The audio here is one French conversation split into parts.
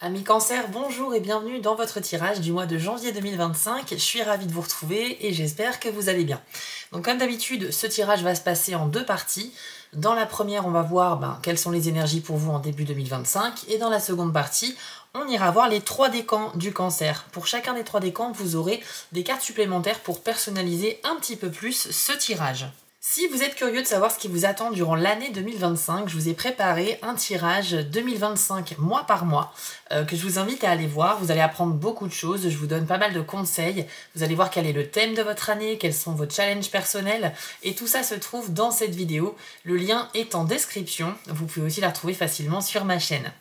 Amis Cancer, bonjour et bienvenue dans votre tirage du mois de janvier 2025. Je suis ravie de vous retrouver et j'espère que vous allez bien. Donc comme d'habitude, ce tirage va se passer en deux parties. Dans la première, on va voir quelles sont les énergies pour vous en début 2025. Et dans la seconde partie, on ira voir les 3 décans du Cancer. Pour chacun des 3 décans, vous aurez des cartes supplémentaires pour personnaliser un petit peu plus ce tirage. Si vous êtes curieux de savoir ce qui vous attend durant l'année 2025, je vous ai préparé un tirage 2025 mois par mois que je vous invite à aller voir. Vous allez apprendre beaucoup de choses, je vous donne pas mal de conseils. Vous allez voir quel est le thème de votre année, quels sont vos challenges personnels et tout ça se trouve dans cette vidéo. Le lien est en description, vous pouvez aussi la retrouver facilement sur ma chaîne.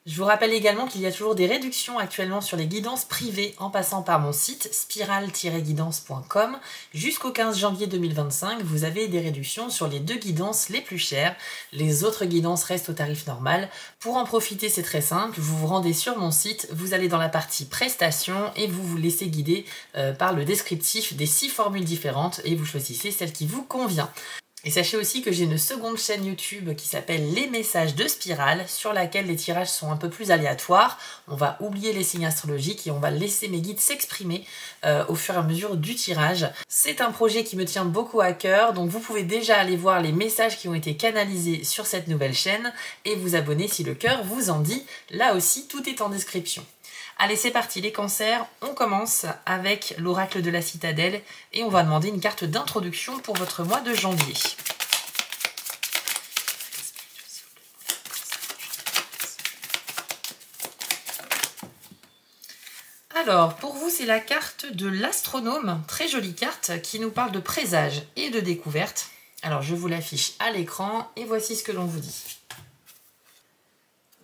Je vous rappelle également qu'il y a toujours des réductions actuellement sur les guidances privées en passant par mon site spiral-guidance.com. Jusqu'au 15 janvier 2025, vous avez des réductions sur les 2 guidances les plus chères. Les autres guidances restent au tarif normal. Pour en profiter, c'est très simple. Vous vous rendez sur mon site, vous allez dans la partie prestations et vous vous laissez guider par le descriptif des 6 formules différentes et vous choisissez celle qui vous convient. Et sachez aussi que j'ai une seconde chaîne YouTube qui s'appelle Les Messages de Spiral, sur laquelle les tirages sont un peu plus aléatoires. On va oublier les signes astrologiques et on va laisser mes guides s'exprimer au fur et à mesure du tirage. C'est un projet qui me tient beaucoup à cœur, donc vous pouvez déjà aller voir les messages qui ont été canalisés sur cette nouvelle chaîne et vous abonner si le cœur vous en dit. Là aussi, tout est en description. Allez, c'est parti les cancers, on commence avec l'oracle de la citadelle et on va demander une carte d'introduction pour votre mois de janvier. Alors, pour vous, c'est la carte de l'astronome, très jolie carte qui nous parle de présage et de découverte. Alors, je vous l'affiche à l'écran et voici ce que l'on vous dit.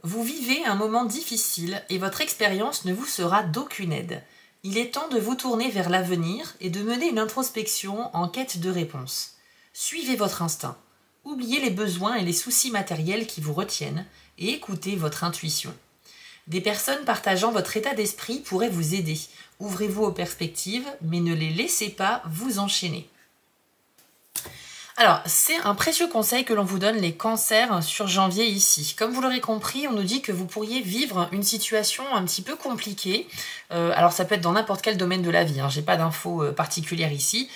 Vous vivez un moment difficile et votre expérience ne vous sera d'aucune aide. Il est temps de vous tourner vers l'avenir et de mener une introspection en quête de réponses. Suivez votre instinct. Oubliez les besoins et les soucis matériels qui vous retiennent et écoutez votre intuition. Des personnes partageant votre état d'esprit pourraient vous aider. Ouvrez-vous aux perspectives, mais ne les laissez pas vous enchaîner. Alors, c'est un précieux conseil que l'on vous donne les cancers sur janvier ici. Comme vous l'aurez compris, on nous dit que vous pourriez vivre une situation un petit peu compliquée. Alors, ça peut être dans n'importe quel domaine de la vie, hein. J'ai pas d'infos particulières ici.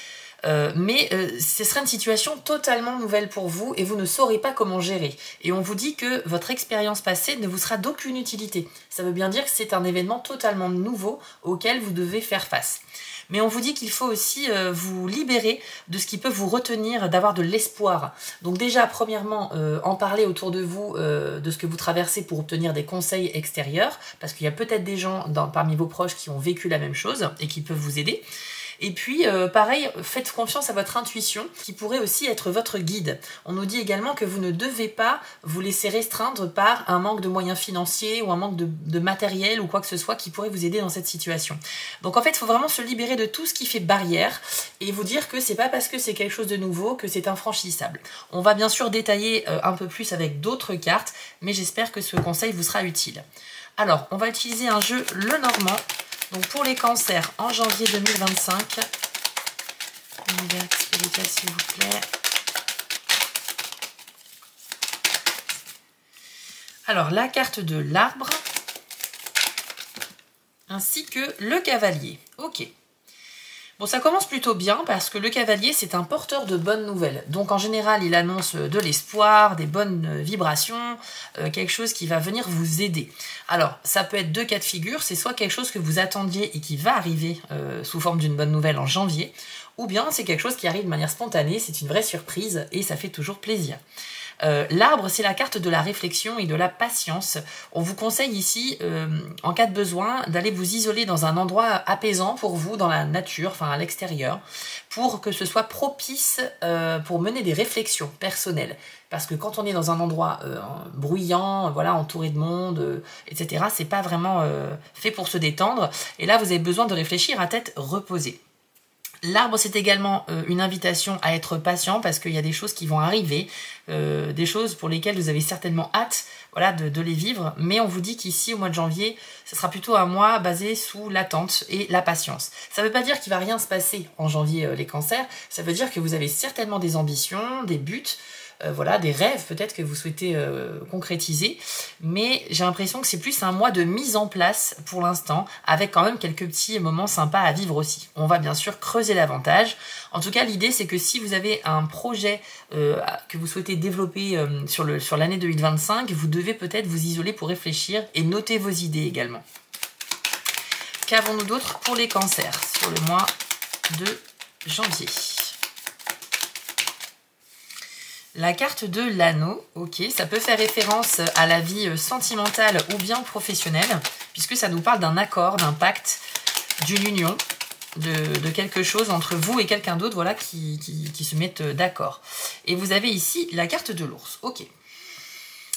Mais ce serait une situation totalement nouvelle pour vous et vous ne saurez pas comment gérer. Et on vous dit que votre expérience passée ne vous sera d'aucune utilité. Ça veut bien dire que c'est un événement totalement nouveau auquel vous devez faire face. Mais on vous dit qu'il faut aussi vous libérer de ce qui peut vous retenir, d'avoir de l'espoir. Donc déjà, premièrement, en parler autour de vous de ce que vous traversez pour obtenir des conseils extérieurs, parce qu'il y a peut-être des gens parmi vos proches qui ont vécu la même chose et qui peuvent vous aider. Et puis, pareil, faites confiance à votre intuition, qui pourrait aussi être votre guide. On nous dit également que vous ne devez pas vous laisser restreindre par un manque de moyens financiers ou un manque de matériel ou quoi que ce soit qui pourrait vous aider dans cette situation. Donc en fait, il faut vraiment se libérer de tout ce qui fait barrière et vous dire que c'est pas parce que c'est quelque chose de nouveau que c'est infranchissable. On va bien sûr détailler un peu plus avec d'autres cartes, mais j'espère que ce conseil vous sera utile. Alors, on va utiliser un jeu Lenormand. Donc pour les cancers en janvier 2025, univers spirituel s'il vous plaît. Alors la carte de l'arbre, ainsi que le cavalier. Ok. Bon, ça commence plutôt bien parce que le cavalier, c'est un porteur de bonnes nouvelles. Donc en général, il annonce de l'espoir, des bonnes vibrations, quelque chose qui va venir vous aider. Alors, ça peut être 2 cas de figure. C'est soit quelque chose que vous attendiez et qui va arriver sous forme d'une bonne nouvelle en janvier, ou bien c'est quelque chose qui arrive de manière spontanée, c'est une vraie surprise et ça fait toujours plaisir. L'arbre, c'est la carte de la réflexion et de la patience. On vous conseille ici, en cas de besoin, d'aller vous isoler dans un endroit apaisant pour vous, dans la nature, enfin à l'extérieur, pour que ce soit propice pour mener des réflexions personnelles. Parce que quand on est dans un endroit bruyant, voilà, entouré de monde, etc., c'est pas vraiment fait pour se détendre. Et là, vous avez besoin de réfléchir à tête reposée. L'arbre, c'est également une invitation à être patient parce qu'il y a des choses qui vont arriver, des choses pour lesquelles vous avez certainement hâte, voilà, de les vivre. Mais on vous dit qu'ici, au mois de janvier, ce sera plutôt un mois basé sous l'attente et la patience. Ça ne veut pas dire qu'il ne va rien se passer en janvier, les cancers. Ça veut dire que vous avez certainement des ambitions, des buts, voilà, des rêves peut-être que vous souhaitez concrétiser. Mais j'ai l'impression que c'est plus un mois de mise en place pour l'instant, avec quand même quelques petits moments sympas à vivre aussi. On va bien sûr creuser davantage. En tout cas, l'idée c'est que si vous avez un projet que vous souhaitez développer sur l'année 2025, vous devez peut-être vous isoler pour réfléchir et noter vos idées également. Qu'avons-nous d'autre pour les cancers sur le mois de janvier? La carte de l'anneau, ok, ça peut faire référence à la vie sentimentale ou bien professionnelle, puisque ça nous parle d'un accord, d'un pacte, d'une union, de quelque chose entre vous et quelqu'un d'autre, voilà, qui se mettent d'accord. Et vous avez ici la carte de l'ours, ok.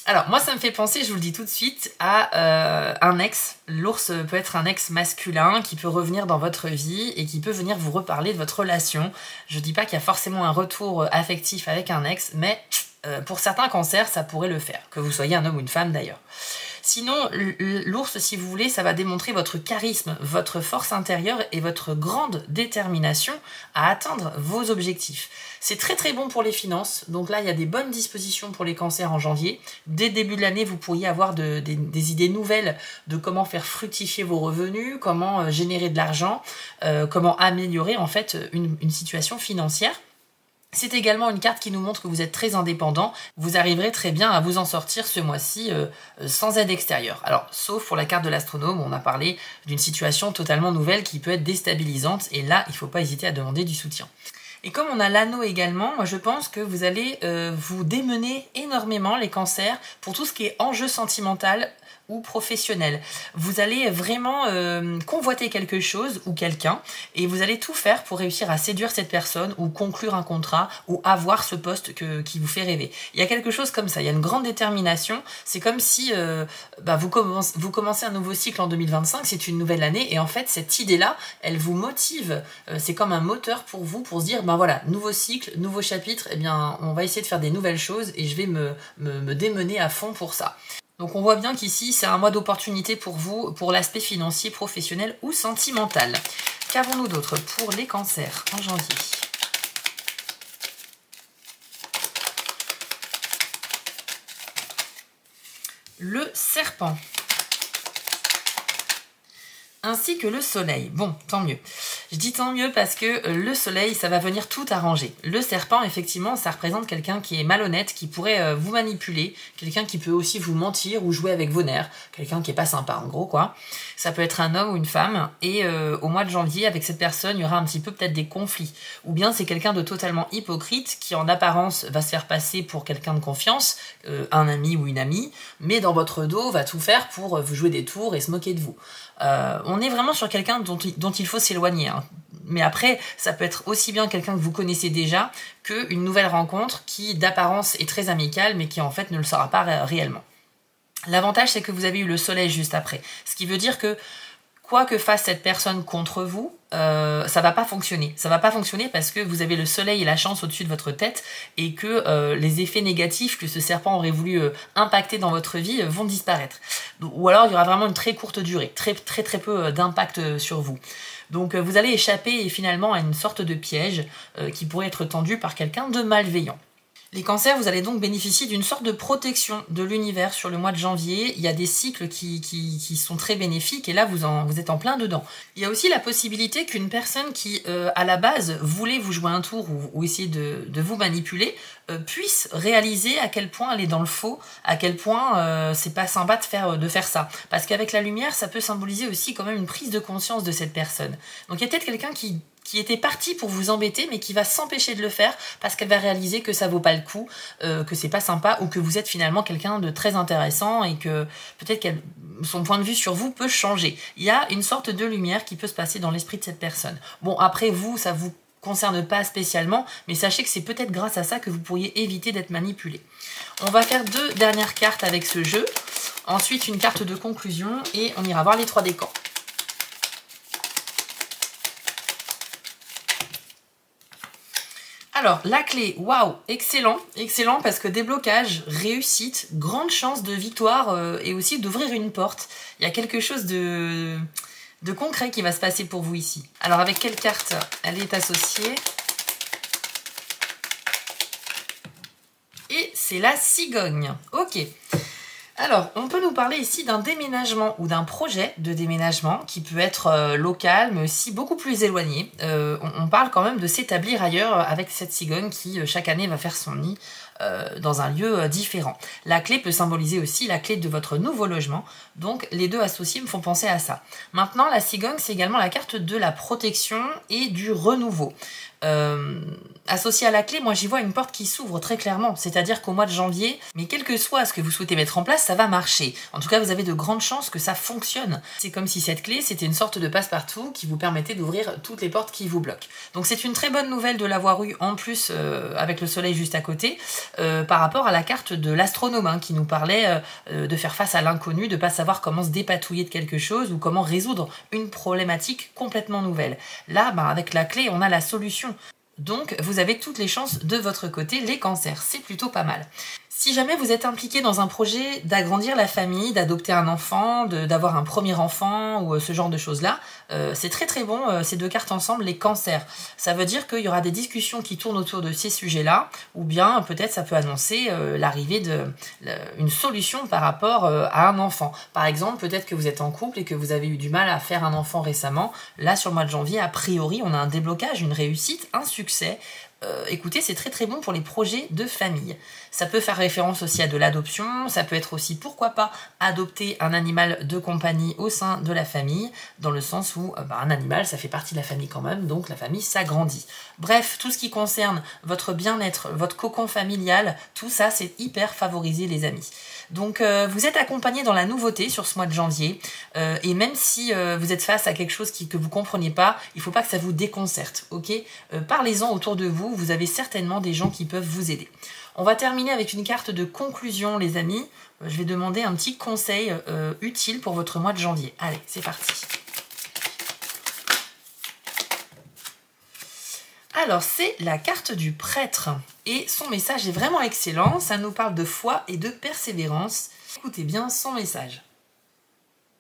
Alors, moi, ça me fait penser, je vous le dis tout de suite, à un ex. L'ours peut être un ex masculin qui peut revenir dans votre vie et qui peut venir vous reparler de votre relation. Je dis pas qu'il y a forcément un retour affectif avec un ex, mais pour certains cancers, ça pourrait le faire, que vous soyez un homme ou une femme d'ailleurs. Sinon, l'ours, si vous voulez, ça va démontrer votre charisme, votre force intérieure et votre grande détermination à atteindre vos objectifs. C'est très très bon pour les finances, donc là il y a des bonnes dispositions pour les cancers en janvier. Dès le début de l'année, vous pourriez avoir des idées nouvelles de comment faire fructifier vos revenus, comment générer de l'argent, comment améliorer en fait une situation financière. C'est également une carte qui nous montre que vous êtes très indépendant. Vous arriverez très bien à vous en sortir ce mois-ci sans aide extérieure. Alors, sauf pour la carte de l'astronome, où on a parlé d'une situation totalement nouvelle qui peut être déstabilisante. Et là, il ne faut pas hésiter à demander du soutien. Et comme on a l'anneau également, moi je pense que vous allez vous démener énormément les cancers pour tout ce qui est enjeu sentimental ou professionnel. Vous allez vraiment convoiter quelque chose ou quelqu'un et vous allez tout faire pour réussir à séduire cette personne ou conclure un contrat ou avoir ce poste qui vous fait rêver. Il y a quelque chose comme ça, il y a une grande détermination. C'est comme si vous commencez un nouveau cycle en 2025, c'est une nouvelle année et en fait cette idée-là, elle vous motive. C'est comme un moteur pour vous pour se dire, ben voilà, nouveau cycle, nouveau chapitre, eh bien on va essayer de faire des nouvelles choses et je vais me démener à fond pour ça. Donc on voit bien qu'ici, c'est un mois d'opportunité pour vous, pour l'aspect financier, professionnel ou sentimental. Qu'avons-nous d'autre pour les cancers en janvier? Le serpent. Ainsi que le soleil. Bon, tant mieux. Je dis tant mieux parce que le soleil, ça va venir tout arranger. Le serpent, effectivement, ça représente quelqu'un qui est malhonnête, qui pourrait vous manipuler, quelqu'un qui peut aussi vous mentir ou jouer avec vos nerfs, quelqu'un qui est pas sympa, en gros, quoi. Ça peut être un homme ou une femme, et au mois de janvier, avec cette personne, il y aura un petit peu peut-être des conflits. Ou bien c'est quelqu'un de totalement hypocrite, qui en apparence va se faire passer pour quelqu'un de confiance, un ami ou une amie, mais dans votre dos, va tout faire pour vous jouer des tours et se moquer de vous. On est vraiment sur quelqu'un dont il faut s'éloigner. Hein. Mais après, ça peut être aussi bien quelqu'un que vous connaissez déjà qu'une nouvelle rencontre qui, d'apparence, est très amicale, mais qui en fait ne le sera pas réellement. L'avantage, c'est que vous avez eu le soleil juste après. Ce qui veut dire que quoi que fasse cette personne contre vous, ça va pas fonctionner. Ça va pas fonctionner parce que vous avez le soleil et la chance au-dessus de votre tête et que les effets négatifs que ce serpent aurait voulu impacter dans votre vie vont disparaître. Ou alors, il y aura vraiment une très courte durée, très peu d'impact sur vous. Donc, vous allez échapper finalement à une sorte de piège qui pourrait être tendu par quelqu'un de malveillant. Les cancers, vous allez donc bénéficier d'une sorte de protection de l'univers sur le mois de janvier. Il y a des cycles qui sont très bénéfiques et là, vous êtes en plein dedans. Il y a aussi la possibilité qu'une personne qui, à la base, voulait vous jouer un tour ou essayer de vous manipuler, puisse réaliser à quel point elle est dans le faux, à quel point c'est pas sympa de faire ça. Parce qu'avec la lumière, ça peut symboliser aussi quand même une prise de conscience de cette personne. Donc il y a peut-être quelqu'un qui était parti pour vous embêter, mais qui va s'empêcher de le faire parce qu'elle va réaliser que ça vaut pas le coup, que c'est pas sympa, ou que vous êtes finalement quelqu'un de très intéressant et que peut-être son point de vue sur vous peut changer. Il y a une sorte de lumière qui peut se passer dans l'esprit de cette personne. Bon, après vous, ça vous concerne pas spécialement, mais sachez que c'est peut-être grâce à ça que vous pourriez éviter d'être manipulé. On va faire 2 dernières cartes avec ce jeu, ensuite une carte de conclusion et on ira voir les 3 décans. Alors, la clé, waouh, excellent parce que déblocage, réussite, grande chance de victoire et aussi d'ouvrir une porte. Il y a quelque chose de concret qui va se passer pour vous ici. Alors, avec quelle carte elle est associée? Et c'est la cigogne. Ok. Alors, on peut nous parler ici d'un déménagement ou d'un projet de déménagement qui peut être local, mais aussi beaucoup plus éloigné. On parle quand même de s'établir ailleurs avec cette cigogne qui, chaque année, va faire son nid dans un lieu différent. La clé peut symboliser aussi la clé de votre nouveau logement, donc les deux associés me font penser à ça. Maintenant, la cigogne, c'est également la carte de la protection et du renouveau. Associée à la clé, moi j'y vois une porte qui s'ouvre très clairement, c'est-à-dire qu'au mois de janvier, mais quel que soit ce que vous souhaitez mettre en place, ça va marcher. En tout cas, vous avez de grandes chances que ça fonctionne. C'est comme si cette clé, c'était une sorte de passe-partout qui vous permettait d'ouvrir toutes les portes qui vous bloquent. Donc c'est une très bonne nouvelle de l'avoir eu en plus avec le soleil juste à côté, par rapport à la carte de l'astronome hein, qui nous parlait de faire face à l'inconnu, de ne pas savoir comment se dépatouiller de quelque chose ou comment résoudre une problématique complètement nouvelle. Là, avec la clé, on a la solution. Donc, vous avez toutes les chances de votre côté, les cancers. C'est plutôt pas mal. Si jamais vous êtes impliqué dans un projet d'agrandir la famille, d'adopter un enfant, d'avoir un premier enfant ou ce genre de choses-là, c'est très très bon ces deux cartes ensemble, les cancers. Ça veut dire qu'il y aura des discussions qui tournent autour de ces sujets-là, ou bien peut-être ça peut annoncer l'arrivée d'une solution par rapport à un enfant. Par exemple, peut-être que vous êtes en couple et que vous avez eu du mal à faire un enfant récemment. Là, sur le mois de janvier, a priori, on a un déblocage, une réussite, un succès. Écoutez, c'est très très bon pour les projets de famille. Ça peut faire référence aussi à de l'adoption, ça peut être aussi, pourquoi pas, adopter un animal de compagnie au sein de la famille, dans le sens où un animal, ça fait partie de la famille quand même, donc la famille s'agrandit. Bref, tout ce qui concerne votre bien-être, votre cocon familial, tout ça, c'est hyper favorisé les amis. Donc vous êtes accompagné dans la nouveauté sur ce mois de janvier, et même si vous êtes face à quelque chose que vous ne compreniez pas, il ne faut pas que ça vous déconcerte, ok? Parlez-en autour de vous, vous avez certainement des gens qui peuvent vous aider. On va terminer avec une carte de conclusion les amis. Je vais demander un petit conseil utile pour votre mois de janvier. Allez, c'est parti. Alors, c'est la carte du prêtre. Et son message est vraiment excellent. Ça nous parle de foi et de persévérance. Écoutez bien son message.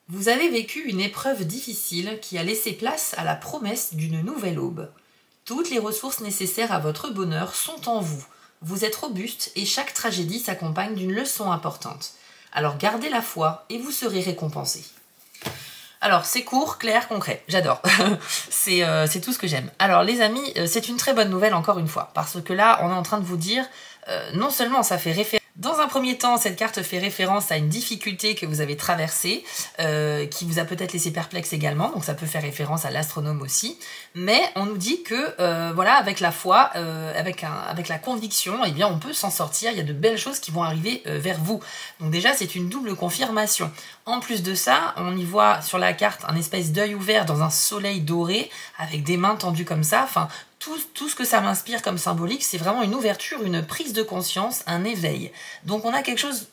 Vous avez vécu une épreuve difficile qui a laissé place à la promesse d'une nouvelle aube. Toutes les ressources nécessaires à votre bonheur sont en vous. Vous êtes robuste et chaque tragédie s'accompagne d'une leçon importante. Alors gardez la foi et vous serez récompensé. Alors, c'est court, clair, concret. J'adore. C'est tout ce que j'aime. Alors, les amis, c'est une très bonne nouvelle, encore une fois. Parce que là, on est en train de vous dire, non seulement ça fait référence... Dans un premier temps, cette carte fait référence à une difficulté que vous avez traversée, qui vous a peut-être laissé perplexe également, donc ça peut faire référence à l'astronome aussi. Mais on nous dit que, voilà, avec la foi, avec la conviction, eh bien, on peut s'en sortir. Il y a de belles choses qui vont arriver vers vous. Donc déjà, c'est une double confirmation. En plus de ça, on y voit sur la carte un espèce d'œil ouvert dans un soleil doré, avec des mains tendues comme ça. Enfin, tout ce que ça m'inspire comme symbolique, c'est vraiment une ouverture, une prise de conscience, un éveil. Donc on a quelque chose,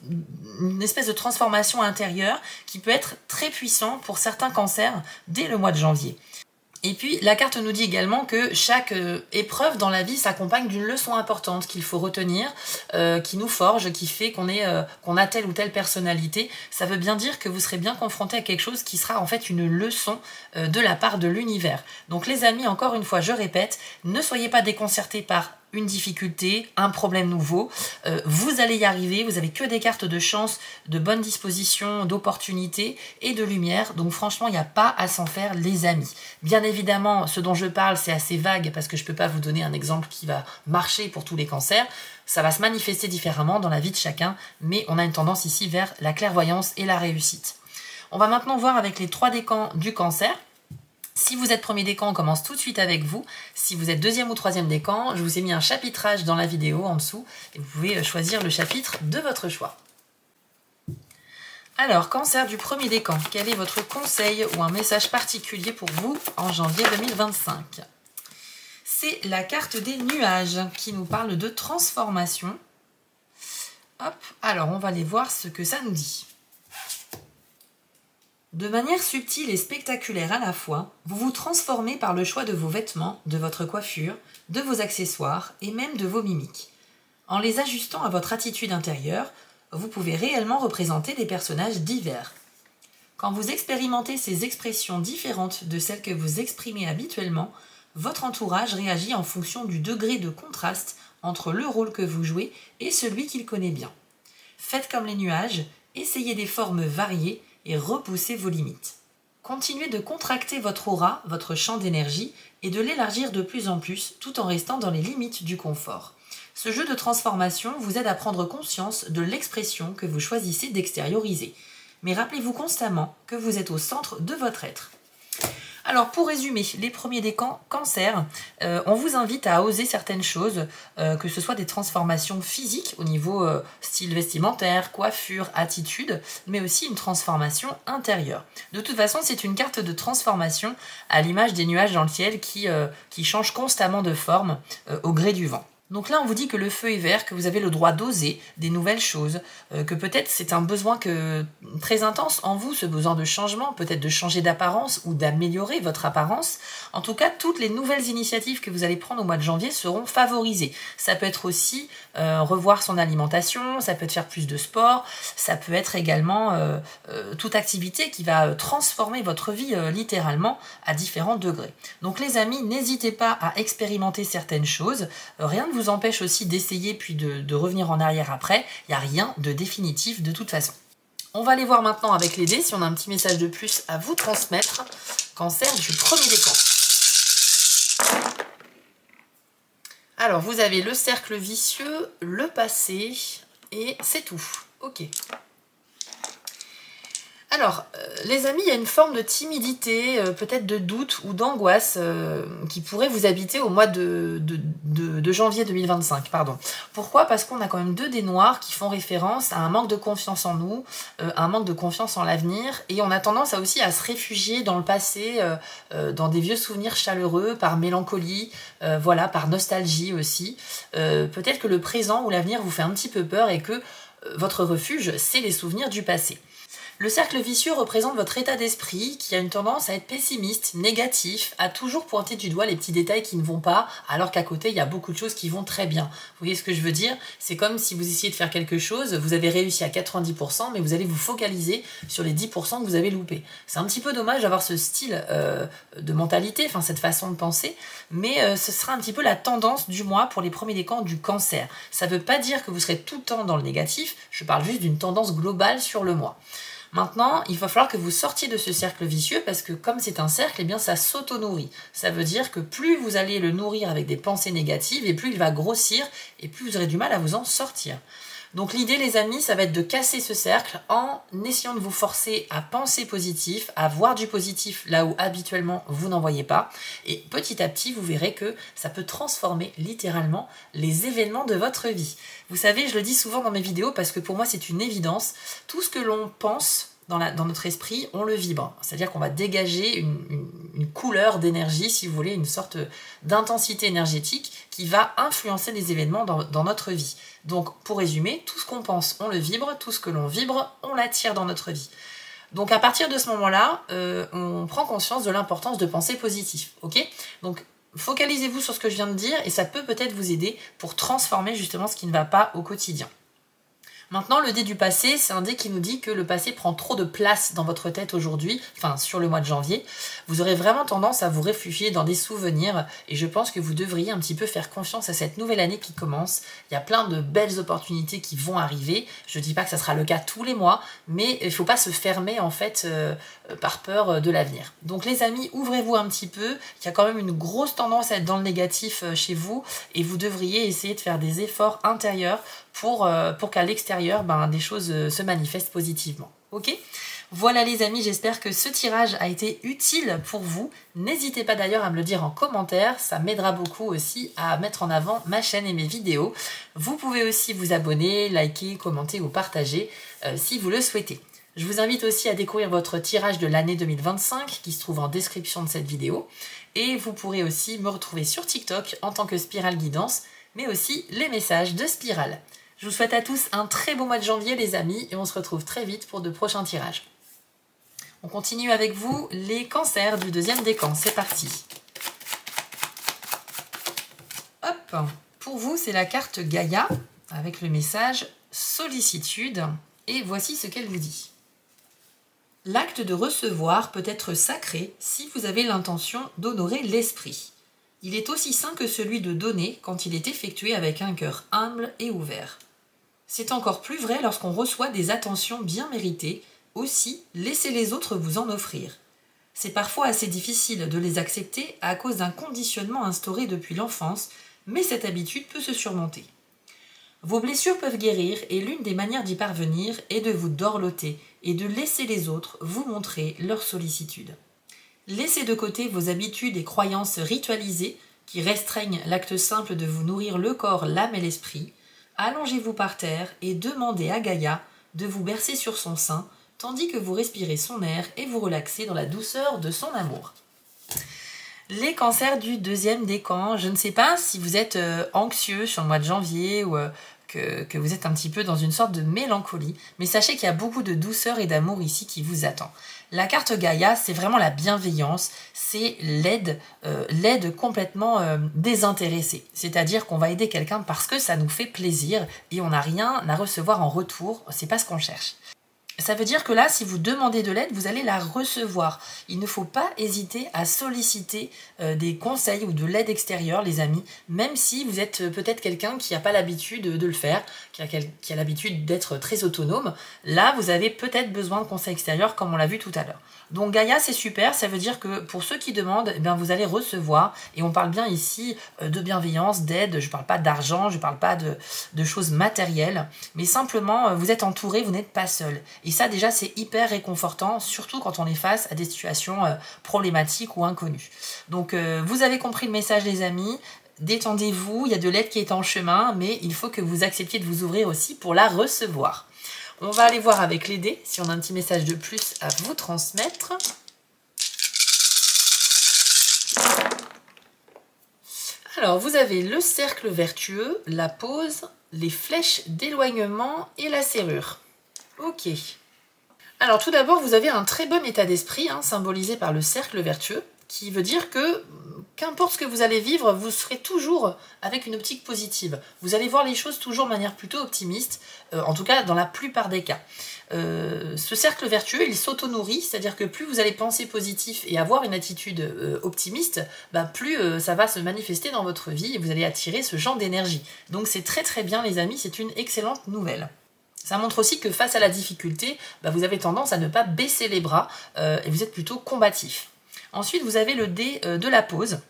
une espèce de transformation intérieure qui peut être très puissant pour certains cancers dès le mois de janvier. Et puis, la carte nous dit également que chaque épreuve dans la vie s'accompagne d'une leçon importante qu'il faut retenir, qui nous forge, qui fait qu'on a telle ou telle personnalité. Ça veut bien dire que vous serez bien confronté à quelque chose qui sera en fait une leçon de la part de l'univers. Donc les amis, encore une fois, je répète, ne soyez pas déconcertés par une difficulté, un problème nouveau, vous allez y arriver, vous avez que des cartes de chance, de bonne disposition, d'opportunité et de lumière, donc franchement il n'y a pas à s'en faire les amis. Bien évidemment, ce dont je parle c'est assez vague parce que je ne peux pas vous donner un exemple qui va marcher pour tous les cancers, ça va se manifester différemment dans la vie de chacun, mais on a une tendance ici vers la clairvoyance et la réussite. On va maintenant voir avec les 3 décans du cancer. Si vous êtes premier décan, on commence tout de suite avec vous. Si vous êtes deuxième ou troisième décan, je vous ai mis un chapitrage dans la vidéo en dessous et vous pouvez choisir le chapitre de votre choix. Alors, cancer du premier décan, quel est votre conseil ou un message particulier pour vous en janvier 2025? C'est la carte des nuages qui nous parle de transformation. Hop, alors on va aller voir ce que ça nous dit. De manière subtile et spectaculaire à la fois, vous vous transformez par le choix de vos vêtements, de votre coiffure, de vos accessoires et même de vos mimiques. En les ajustant à votre attitude intérieure, vous pouvez réellement représenter des personnages divers. Quand vous expérimentez ces expressions différentes de celles que vous exprimez habituellement, votre entourage réagit en fonction du degré de contraste entre le rôle que vous jouez et celui qu'il connaît bien. Faites comme les nuages, essayez des formes variées et repoussez vos limites. Continuez de contracter votre aura, votre champ d'énergie, et de l'élargir de plus en plus tout en restant dans les limites du confort. Ce jeu de transformation vous aide à prendre conscience de l'expression que vous choisissez d'extérioriser. Mais rappelez-vous constamment que vous êtes au centre de votre être. Alors pour résumer, les premiers décans Cancer, on vous invite à oser certaines choses, que ce soit des transformations physiques au niveau style vestimentaire, coiffure, attitude, mais aussi une transformation intérieure. De toute façon, c'est une carte de transformation à l'image des nuages dans le ciel qui changent constamment de forme au gré du vent. Donc là, on vous dit que le feu est vert, que vous avez le droit d'oser des nouvelles choses, que peut-être c'est un besoin très intense en vous, ce besoin de changement, peut-être de changer d'apparence ou d'améliorer votre apparence. En tout cas, toutes les nouvelles initiatives que vous allez prendre au mois de janvier seront favorisées. Ça peut être aussi revoir son alimentation, ça peut être faire plus de sport, ça peut être également toute activité qui va transformer votre vie littéralement à différents degrés. Donc les amis, n'hésitez pas à expérimenter certaines choses, rien ne vous empêche aussi d'essayer puis de revenir en arrière après. Il n'y a rien de définitif de toute façon. On va aller voir maintenant avec les dés si on a un petit message de plus à vous transmettre. Cancer du premier décan. Alors vous avez le cercle vicieux, le passé et c'est tout. Ok. Alors, les amis, il y a une forme de timidité, peut-être de doute ou d'angoisse qui pourrait vous habiter au mois de janvier 2025. Pardon. Pourquoi? Parce qu'on a quand même 2 dés noirs qui font référence à un manque de confiance en nous, un manque de confiance en l'avenir, et on a tendance aussi à se réfugier dans le passé, dans des vieux souvenirs chaleureux, par mélancolie, voilà, par nostalgie aussi. Peut-être que le présent ou l'avenir vous fait un petit peu peur et que votre refuge, c'est les souvenirs du passé. Le cercle vicieux représente votre état d'esprit qui a une tendance à être pessimiste, négatif, à toujours pointer du doigt les petits détails qui ne vont pas, alors qu'à côté, il y a beaucoup de choses qui vont très bien. Vous voyez ce que je veux dire? C'est comme si vous essayez de faire quelque chose, vous avez réussi à 90%, mais vous allez vous focaliser sur les 10% que vous avez loupés. C'est un petit peu dommage d'avoir ce style de mentalité, enfin cette façon de penser, mais ce sera un petit peu la tendance du mois pour les premiers décans du Cancer. Ça ne veut pas dire que vous serez tout le temps dans le négatif, je parle juste d'une tendance globale sur le mois. Maintenant, il va falloir que vous sortiez de ce cercle vicieux parce que comme c'est un cercle, eh bien ça s'auto-nourrit. Ça veut dire que plus vous allez le nourrir avec des pensées négatives et plus il va grossir et plus vous aurez du mal à vous en sortir. Donc l'idée les amis, ça va être de casser ce cercle en essayant de vous forcer à penser positif, à voir du positif là où habituellement vous n'en voyez pas. Et petit à petit, vous verrez que ça peut transformer littéralement les événements de votre vie. Vous savez, je le dis souvent dans mes vidéos parce que pour moi c'est une évidence, tout ce que l'on pense dans notre esprit, on le vibre. C'est-à-dire qu'on va dégager une couleur d'énergie, si vous voulez, une sorte d'intensité énergétique qui va influencer les événements dans notre vie. Donc, pour résumer, tout ce qu'on pense, on le vibre, tout ce que l'on vibre, on l'attire dans notre vie. Donc, à partir de ce moment-là, on prend conscience de l'importance de penser positif. Ok? Donc, focalisez-vous sur ce que je viens de dire et ça peut peut-être vous aider pour transformer justement ce qui ne va pas au quotidien. Maintenant, le dé du passé, c'est un dé qui nous dit que le passé prend trop de place dans votre tête aujourd'hui, enfin sur le mois de janvier. Vous aurez vraiment tendance à vous réfugier dans des souvenirs et je pense que vous devriez un petit peu faire confiance à cette nouvelle année qui commence. Il y a plein de belles opportunités qui vont arriver. Je ne dis pas que ça sera le cas tous les mois, mais il ne faut pas se fermer en fait par peur de l'avenir. Donc les amis, ouvrez-vous un petit peu. Il y a quand même une grosse tendance à être dans le négatif chez vous et vous devriez essayer de faire des efforts intérieurs pour qu'à l'extérieur, des choses se manifestent positivement. Ok? Voilà les amis, j'espère que ce tirage a été utile pour vous. N'hésitez pas d'ailleurs à me le dire en commentaire, ça m'aidera beaucoup aussi à mettre en avant ma chaîne et mes vidéos. Vous pouvez aussi vous abonner, liker, commenter ou partager si vous le souhaitez. Je vous invite aussi à découvrir votre tirage de l'année 2025 qui se trouve en description de cette vidéo. Et vous pourrez aussi me retrouver sur TikTok en tant que Spirale Guidance, mais aussi les messages de Spirale. Je vous souhaite à tous un très beau mois de janvier les amis et on se retrouve très vite pour de prochains tirages. On continue avec vous les cancers du deuxième décan, c'est parti. Hop, pour vous c'est la carte Gaïa avec le message sollicitude et voici ce qu'elle vous dit. L'acte de recevoir peut être sacré si vous avez l'intention d'honorer l'esprit. Il est aussi sain que celui de donner quand il est effectué avec un cœur humble et ouvert. C'est encore plus vrai lorsqu'on reçoit des attentions bien méritées. Aussi, laissez les autres vous en offrir. C'est parfois assez difficile de les accepter à cause d'un conditionnement instauré depuis l'enfance, mais cette habitude peut se surmonter. Vos blessures peuvent guérir et l'une des manières d'y parvenir est de vous dorloter et de laisser les autres vous montrer leur sollicitude. Laissez de côté vos habitudes et croyances ritualisées qui restreignent l'acte simple de vous nourrir le corps, l'âme et l'esprit. Allongez-vous par terre et demandez à Gaïa de vous bercer sur son sein, tandis que vous respirez son air et vous relaxez dans la douceur de son amour. Les cancers du deuxième décan, je ne sais pas si vous êtes anxieux sur le mois de janvier ou que vous êtes un petit peu dans une sorte de mélancolie, mais sachez qu'il y a beaucoup de douceur et d'amour ici qui vous attend. La carte Gaïa, c'est vraiment la bienveillance, c'est l'aide complètement désintéressée. C'est-à-dire qu'on va aider quelqu'un parce que ça nous fait plaisir et on n'a rien à recevoir en retour, c'est pas ce qu'on cherche. Ça veut dire que là, si vous demandez de l'aide, vous allez la recevoir. Il ne faut pas hésiter à solliciter des conseils ou de l'aide extérieure, les amis, même si vous êtes peut-être quelqu'un qui n'a pas l'habitude de le faire, qui a l'habitude d'être très autonome. Là, vous avez peut-être besoin de conseils extérieurs, comme on l'a vu tout à l'heure. Donc Gaïa, c'est super, ça veut dire que pour ceux qui demandent, eh bien, vous allez recevoir, et on parle bien ici de bienveillance, d'aide, je ne parle pas d'argent, je ne parle pas de choses matérielles, mais simplement, vous êtes entouré, vous n'êtes pas seul. Et ça, déjà, c'est hyper réconfortant, surtout quand on est face à des situations problématiques ou inconnues. Donc, vous avez compris le message, les amis. Détendez-vous, il y a de l'aide qui est en chemin, mais il faut que vous acceptiez de vous ouvrir aussi pour la recevoir. On va aller voir avec les dés si on a un petit message de plus à vous transmettre. Alors, vous avez le cercle vertueux, la pause, les flèches d'éloignement et la serrure. Ok. Alors tout d'abord, vous avez un très bon état d'esprit, symbolisé par le cercle vertueux, qui veut dire que qu'importe ce que vous allez vivre, vous serez toujours avec une optique positive. Vous allez voir les choses toujours de manière plutôt optimiste, en tout cas dans la plupart des cas. Ce cercle vertueux, il s'auto-nourrit, c'est-à-dire que plus vous allez penser positif et avoir une attitude optimiste, plus ça va se manifester dans votre vie et vous allez attirer ce genre d'énergie. Donc c'est très très bien les amis, c'est une excellente nouvelle. Ça montre aussi que face à la difficulté, vous avez tendance à ne pas baisser les bras et vous êtes plutôt combatif. Ensuite, vous avez le dé de la pause,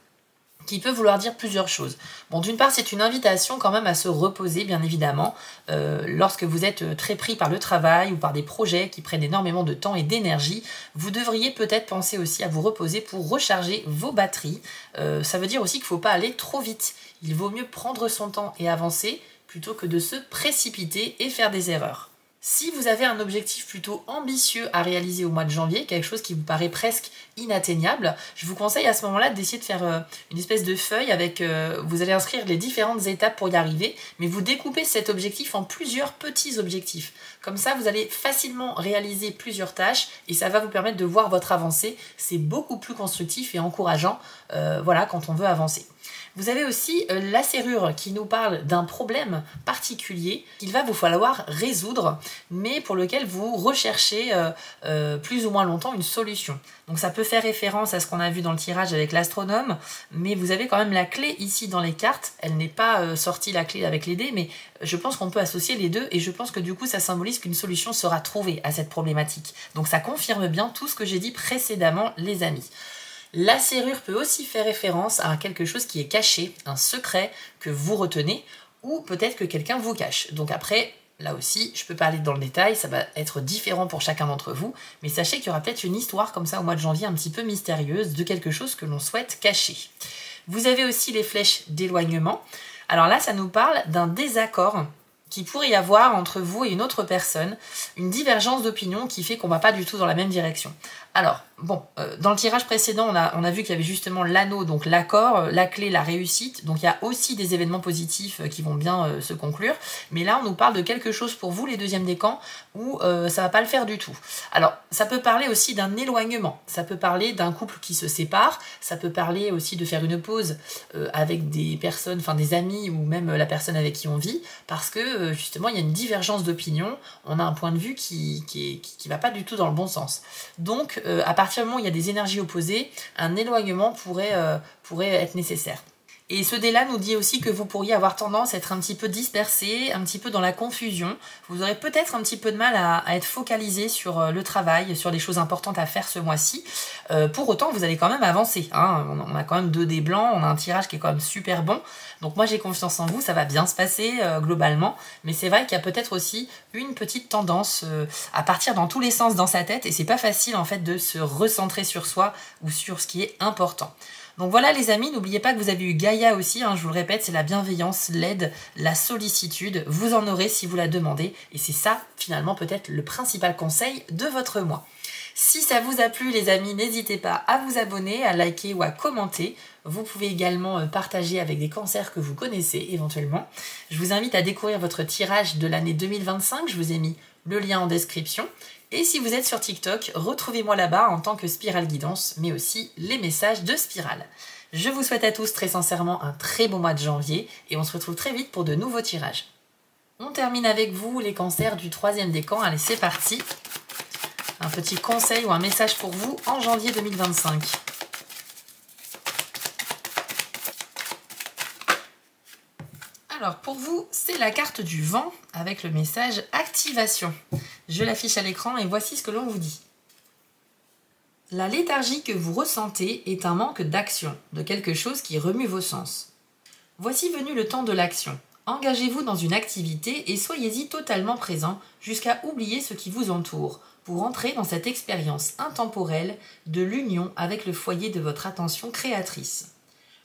qui peut vouloir dire plusieurs choses. Bon, d'une part, c'est une invitation quand même à se reposer, bien évidemment, lorsque vous êtes très pris par le travail ou par des projets qui prennent énormément de temps et d'énergie. Vous devriez peut-être penser aussi à vous reposer pour recharger vos batteries. Ça veut dire aussi qu'il ne faut pas aller trop vite. Il vaut mieux prendre son temps et avancer plutôt que de se précipiter et faire des erreurs. Si vous avez un objectif plutôt ambitieux à réaliser au mois de janvier, quelque chose qui vous paraît presque inatteignable, je vous conseille à ce moment-là d'essayer de faire une espèce de feuille avec, vous allez inscrire les différentes étapes pour y arriver, mais vous découpez cet objectif en plusieurs petits objectifs. Comme ça, vous allez facilement réaliser plusieurs tâches et ça va vous permettre de voir votre avancée. C'est beaucoup plus constructif et encourageant voilà, quand on veut avancer. Vous avez aussi la serrure qui nous parle d'un problème particulier qu'il va vous falloir résoudre, mais pour lequel vous recherchez plus ou moins longtemps une solution. Donc ça peut faire référence à ce qu'on a vu dans le tirage avec l'astronome, mais vous avez quand même la clé ici dans les cartes. Elle n'est pas sortie la clé avec les dés, mais je pense qu'on peut associer les deux et je pense que du coup ça symbolise qu'une solution sera trouvée à cette problématique. Donc ça confirme bien tout ce que j'ai dit précédemment, les amis. La serrure peut aussi faire référence à quelque chose qui est caché, un secret que vous retenez ou peut-être que quelqu'un vous cache. Donc après, là aussi, je peux pas aller dans le détail, ça va être différent pour chacun d'entre vous, mais sachez qu'il y aura peut-être une histoire comme ça au mois de janvier un petit peu mystérieuse de quelque chose que l'on souhaite cacher. Vous avez aussi les flèches d'éloignement. Alors là, ça nous parle d'un désaccord qu'il pourrait y avoir entre vous et une autre personne, une divergence d'opinion qui fait qu'on ne va pas du tout dans la même direction. Alors, bon, dans le tirage précédent, on a vu qu'il y avait justement l'anneau, donc l'accord, la clé, la réussite. Donc il y a aussi des événements positifs qui vont bien se conclure. Mais là, on nous parle de quelque chose pour vous, les deuxièmes décans, où ça va pas le faire du tout. Alors, ça peut parler aussi d'un éloignement. Ça peut parler d'un couple qui se sépare. Ça peut parler aussi de faire une pause avec des personnes, enfin des amis ou même la personne avec qui on vit. Parce que justement, il y a une divergence d'opinion. On a un point de vue qui va pas du tout dans le bon sens. Donc, à partir partir du moment où il y a des énergies opposées, un éloignement pourrait être nécessaire. Et ce dé-là nous dit aussi que vous pourriez avoir tendance à être un petit peu dispersé, un petit peu dans la confusion. Vous aurez peut-être un petit peu de mal à être focalisé sur le travail, sur des choses importantes à faire ce mois-ci. Pour autant, vous allez quand même avancer. Hein. On a quand même 2 dés blancs, on a un tirage qui est quand même super bon. Donc moi j'ai confiance en vous, ça va bien se passer globalement. Mais c'est vrai qu'il y a peut-être aussi une petite tendance à partir dans tous les sens dans sa tête. Et c'est pas facile en fait de se recentrer sur soi ou sur ce qui est important. Donc voilà les amis, n'oubliez pas que vous avez eu Gaïa aussi, hein, je vous le répète, c'est la bienveillance, l'aide, la sollicitude. Vous en aurez si vous la demandez. Et c'est ça finalement peut-être le principal conseil de votre mois. Si ça vous a plu les amis, n'hésitez pas à vous abonner, à liker ou à commenter. Vous pouvez également partager avec des cancers que vous connaissez éventuellement. Je vous invite à découvrir votre tirage de l'année 2025, je vous ai mis le lien en description. Et si vous êtes sur TikTok, retrouvez-moi là-bas en tant que Spirale Guidance, mais aussi les messages de Spirale. Je vous souhaite à tous très sincèrement un très bon mois de janvier et on se retrouve très vite pour de nouveaux tirages. On termine avec vous les cancers du 3e décan. Allez, c'est parti. Un petit conseil ou un message pour vous en janvier 2025. Alors pour vous, c'est la carte du vent avec le message activation. Je l'affiche à l'écran et voici ce que l'on vous dit. La léthargie que vous ressentez est un manque d'action, de quelque chose qui remue vos sens. Voici venu le temps de l'action. Engagez-vous dans une activité et soyez-y totalement présent jusqu'à oublier ce qui vous entoure pour entrer dans cette expérience intemporelle de l'union avec le foyer de votre attention créatrice.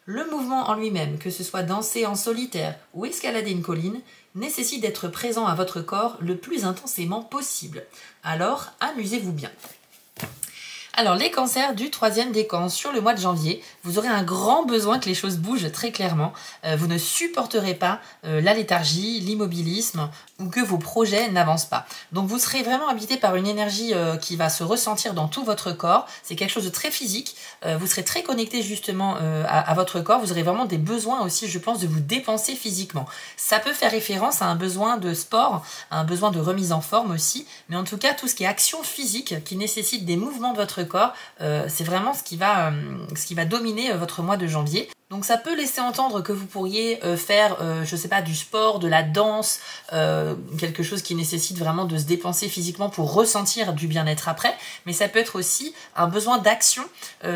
Le mouvement en lui-même, que ce soit danser en solitaire ou escalader une colline, nécessite d'être présent à votre corps le plus intensément possible. Alors, amusez-vous bien. Alors, les cancers du 3e décan sur le mois de janvier, vous aurez un grand besoin que les choses bougent très clairement. Vous ne supporterez pas la léthargie, l'immobilisme ou que vos projets n'avancent pas. Donc, vous serez vraiment habité par une énergie qui va se ressentir dans tout votre corps. C'est quelque chose de très physique. Vous serez très connecté justement à votre corps. Vous aurez vraiment des besoins aussi, je pense, de vous dépenser physiquement. Ça peut faire référence à un besoin de sport, à un besoin de remise en forme aussi. Mais en tout cas, tout ce qui est action physique qui nécessite des mouvements de votre corps, c'est vraiment ce qui va dominer votre mois de janvier. Donc ça peut laisser entendre que vous pourriez faire, je sais pas, du sport, de la danse, quelque chose qui nécessite vraiment de se dépenser physiquement pour ressentir du bien-être après, mais ça peut être aussi un besoin d'action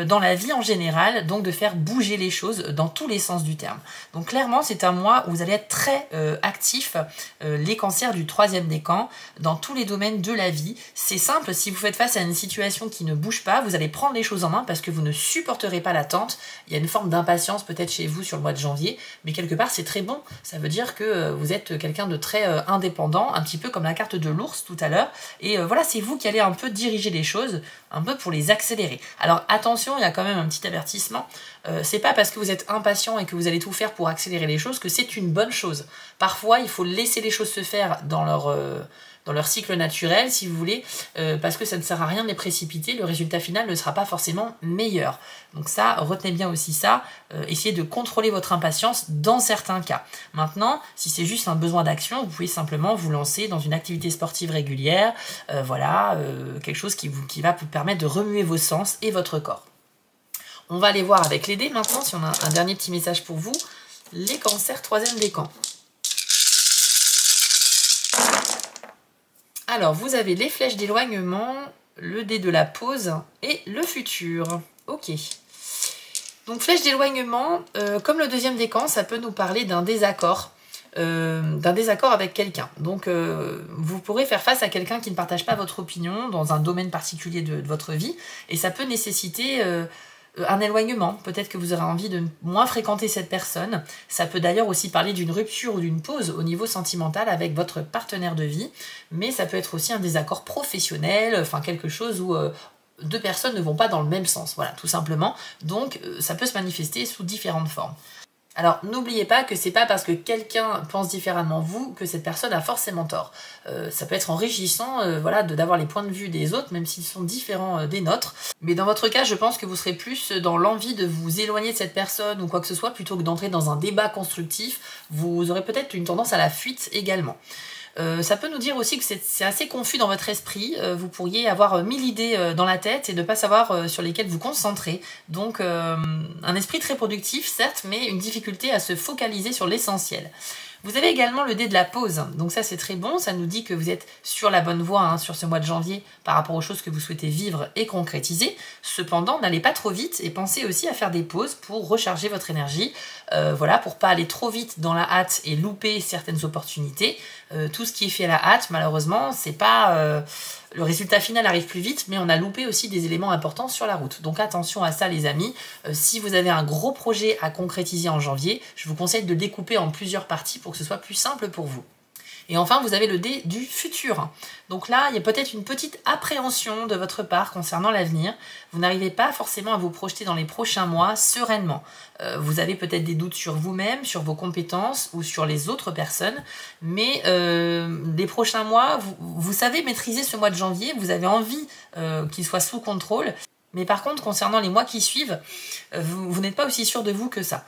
dans la vie en général, donc de faire bouger les choses dans tous les sens du terme. Donc clairement, c'est un mois où vous allez être très actifs, les cancers du 3e décan, dans tous les domaines de la vie. C'est simple, si vous faites face à une situation qui ne bouge pas, vous allez prendre les choses en main parce que vous ne supporterez pas l'attente. Il y a une forme d'impatience peut-être chez vous sur le mois de janvier, mais quelque part c'est très bon. Ça veut dire que vous êtes quelqu'un de très indépendant, un petit peu comme la carte de l'ours tout à l'heure. Et voilà, c'est vous qui allez un peu diriger les choses, un peu pour les accélérer. Alors attention, il y a quand même un petit avertissement. C'est pas parce que vous êtes impatient et que vous allez tout faire pour accélérer les choses que c'est une bonne chose. Parfois, il faut laisser les choses se faire dans leur cycle naturel, si vous voulez, parce que ça ne sert à rien de les précipiter, le résultat final ne sera pas forcément meilleur. Donc ça, retenez bien aussi ça, essayez de contrôler votre impatience dans certains cas. Maintenant, si c'est juste un besoin d'action, vous pouvez simplement vous lancer dans une activité sportive régulière, quelque chose qui va vous permettre de remuer vos sens et votre corps. On va aller voir avec les dés maintenant, si on a un dernier petit message pour vous, les cancers 3e décan. Alors, vous avez les flèches d'éloignement, le dé de la pause et le futur. Ok. Donc, flèche d'éloignement, comme le 2e décan, ça peut nous parler d'un désaccord avec quelqu'un. Donc, vous pourrez faire face à quelqu'un qui ne partage pas votre opinion dans un domaine particulier de votre vie. Et ça peut nécessiter un éloignement. Peut-être que vous aurez envie de moins fréquenter cette personne. Ça peut d'ailleurs aussi parler d'une rupture ou d'une pause au niveau sentimental avec votre partenaire de vie. Mais ça peut être aussi un désaccord professionnel, enfin quelque chose où 2 personnes ne vont pas dans le même sens. Voilà, tout simplement. Donc, ça peut se manifester sous différentes formes. Alors, n'oubliez pas que c'est pas parce que quelqu'un pense différemment de vous que cette personne a forcément tort. Ça peut être enrichissant d'avoir les points de vue des autres, même s'ils sont différents des nôtres. Mais dans votre cas, je pense que vous serez plus dans l'envie de vous éloigner de cette personne ou quoi que ce soit, plutôt que d'entrer dans un débat constructif. Vous aurez peut-être une tendance à la fuite également. Ça peut nous dire aussi que c'est assez confus dans votre esprit. Vous pourriez avoir 1000 idées dans la tête et ne pas savoir sur lesquelles vous concentrer. Donc un esprit très productif, certes, mais une difficulté à se focaliser sur l'essentiel. Vous avez également le dé de la pause, donc ça c'est très bon, ça nous dit que vous êtes sur la bonne voie hein, sur ce mois de janvier par rapport aux choses que vous souhaitez vivre et concrétiser. Cependant, n'allez pas trop vite et pensez aussi à faire des pauses pour recharger votre énergie, voilà, pour pas aller trop vite dans la hâte et louper certaines opportunités. Tout ce qui est fait à la hâte, malheureusement, c'est pas... Le résultat final arrive plus vite, mais on a loupé aussi des éléments importants sur la route. Donc attention à ça les amis. Si vous avez un gros projet à concrétiser en janvier, je vous conseille de le découper en plusieurs parties pour que ce soit plus simple pour vous. Et enfin, vous avez le dé du futur. Donc là, il y a peut-être une petite appréhension de votre part concernant l'avenir. Vous n'arrivez pas forcément à vous projeter dans les prochains mois sereinement. Vous avez peut-être des doutes sur vous-même, sur vos compétences ou sur les autres personnes. Mais les prochains mois, vous savez maîtriser ce mois de janvier. Vous avez envie qu'il soit sous contrôle. Mais par contre, concernant les mois qui suivent, vous n'êtes pas aussi sûr de vous que ça.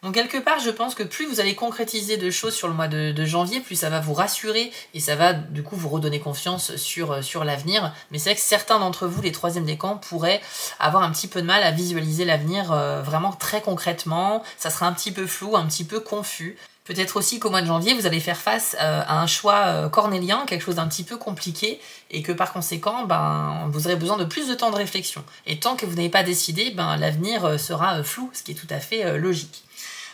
Donc quelque part, je pense que plus vous allez concrétiser de choses sur le mois de janvier, plus ça va vous rassurer et ça va du coup vous redonner confiance sur l'avenir. Mais c'est vrai que certains d'entre vous, les troisièmes décans, pourraient avoir un petit peu de mal à visualiser l'avenir vraiment très concrètement. Ça sera un petit peu flou, un petit peu confus. Peut-être aussi qu'au mois de janvier, vous allez faire face à un choix cornélien, quelque chose d'un petit peu compliqué, et que par conséquent, vous aurez besoin de plus de temps de réflexion. Et tant que vous n'avez pas décidé, l'avenir sera flou, ce qui est tout à fait logique.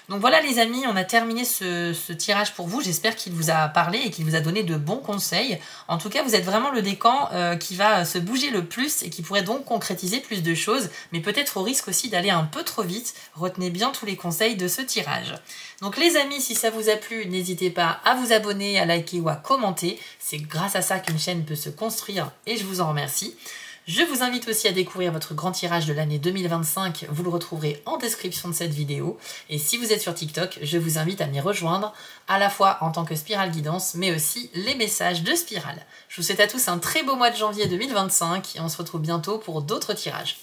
Donc voilà les amis, on a terminé ce tirage pour vous. J'espère qu'il vous a parlé et qu'il vous a donné de bons conseils. En tout cas, vous êtes vraiment le décan qui va se bouger le plus et qui pourrait donc concrétiser plus de choses, mais peut-être au risque aussi d'aller un peu trop vite. Retenez bien tous les conseils de ce tirage. Donc les amis, si ça vous a plu, n'hésitez pas à vous abonner, à liker ou à commenter. C'est grâce à ça qu'une chaîne peut se construire et je vous en remercie. Je vous invite aussi à découvrir votre grand tirage de l'année 2025, vous le retrouverez en description de cette vidéo. Et si vous êtes sur TikTok, je vous invite à m'y rejoindre, à la fois en tant que Spirale Guidance, mais aussi les messages de Spirale. Je vous souhaite à tous un très beau mois de janvier 2025 et on se retrouve bientôt pour d'autres tirages.